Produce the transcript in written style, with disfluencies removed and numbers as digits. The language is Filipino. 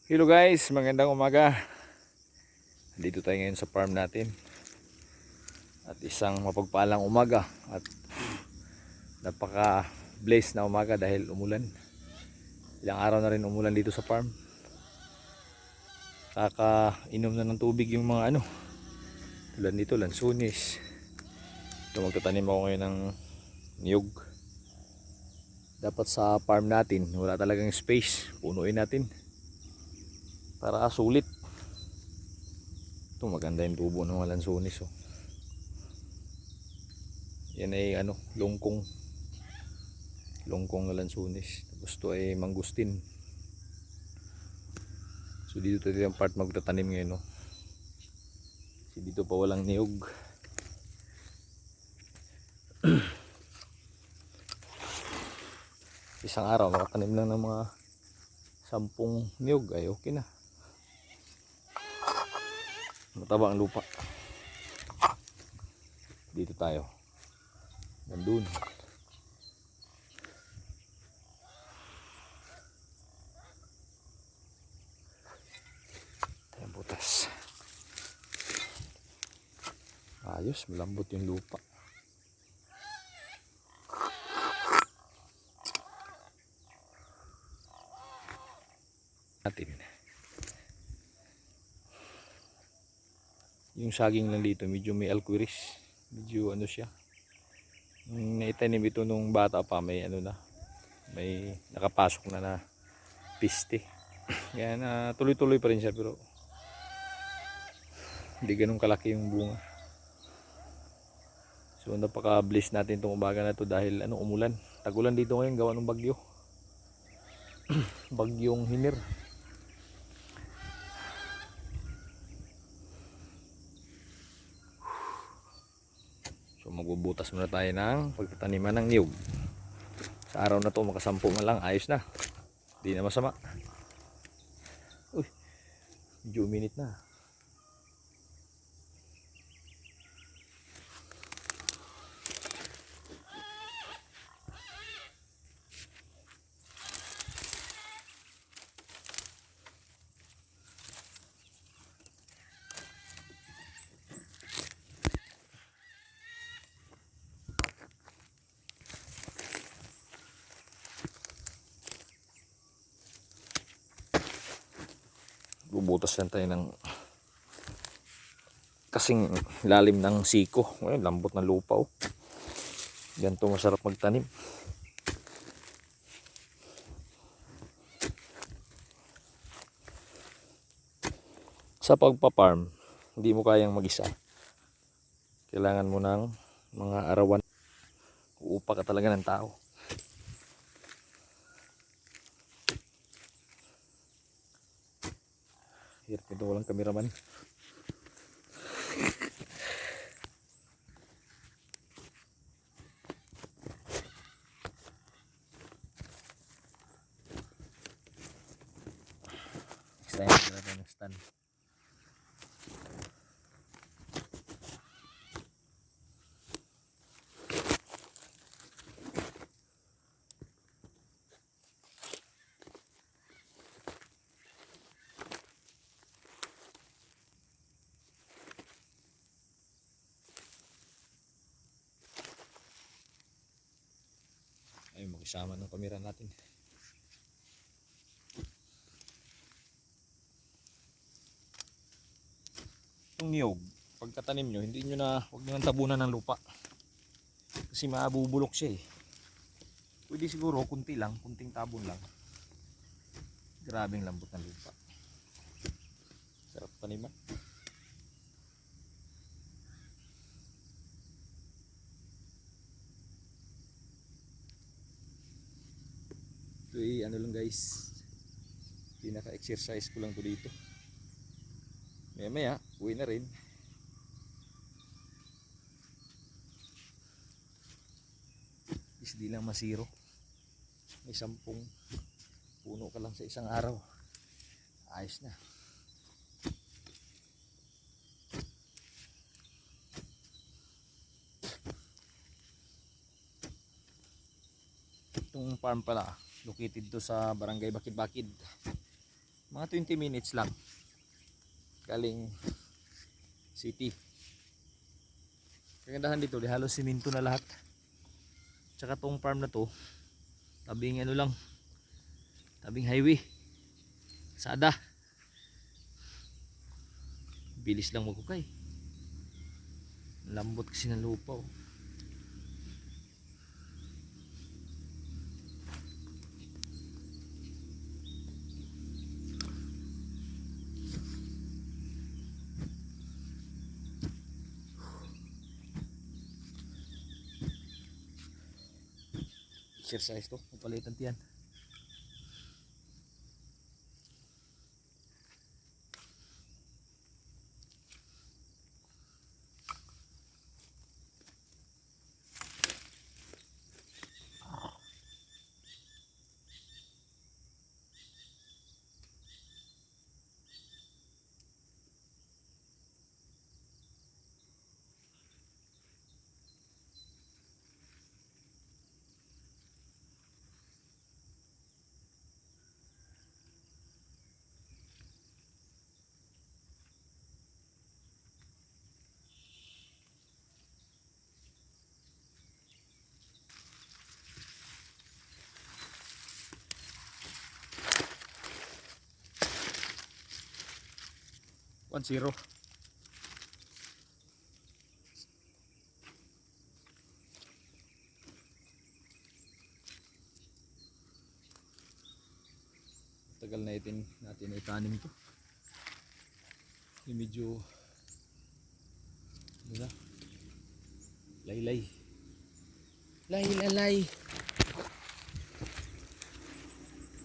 Hello guys, magandang umaga. Dito tayo ngayon sa farm natin. At isang mapagpalang umaga at napaka blessed na umaga dahil umulan. Ilang araw na rin umulan dito sa farm. Kakainom na ng tubig yung mga tulad nito, lansunis. Ito, magtatanim ako ngayon ng niyog. Dapat sa farm natin wala talagang space, punuin natin para sulit. Ito, maganda yung tubo ng mga lansunis, oh. Yan ay lungkong na lansunis. Tapos ito ay mangustin. So dito tayo yung part magtatanim ngayon, no? Kasi dito pa walang niyog. Isang araw makatanim lang ng mga 10 niyog ay okay na. Mataba ang lupa. Dito tayo. Nandun. Tayong butas. Ayos, malambot yung lupa. Natin. Yung saging lang dito, medyo may alquiris. Medyo siya. Naitanim ito nung bata pa, may may nakapasok na piste. Kaya tuloy-tuloy pa rin siya, pero hindi ganun kalaki yung bunga. So napaka-bless natin itong umaga na to dahil umulan. Tagulan dito ngayon gawa ng bagyo. Bagyong Hinir. So magbubutas muna tayo ng pagtataniman ng niyog. Sa araw na to makasampu na lang, ayos na. Hindi na masama. Uy, medyo uminit na. Bubutas lang tayo ng kasing lalim ng siko. Ngayon, lambot ng lupa, oh. Ganito masarap magtanim. Sa pagpa-farm, hindi mo kayang mag-isa. Kailangan mo ng mga arawan. Uupa ka talaga ng tao. Hirap nito, walang kameraman. Next time, maglalagay ng stand. Ay, makisama ng kamera natin. Itong niyog, pagkatanim nyo, huwag nyo nang tabunan ng lupa. Kasi mabubulok siya, eh. Pwede siguro kunti lang, kunting tabon lang. Grabing lambot ng lupa. Sarap taniman. Ito ay lang guys, pinaka-exercise ko lang to dito. Maya maya, uwi na rin. Is di lang masiro. May 10 puno ka lang sa isang araw. Ayos na. Itong farm pala, located to sa Barangay Bakid-Bakid. Mga 20 minutes lang. Galing city. Kagandahan dito, di halos siminto na lahat. Tsaka tong farm na to, tabing ano lang, tabing highway. Sada. Bilis lang magkukay. Lambot kasi ng lupa oh. Exercise to, mapalitan tiyan. One zero. Tagal na natin itanim to. Yung medyo ano na? Laylay. Lay.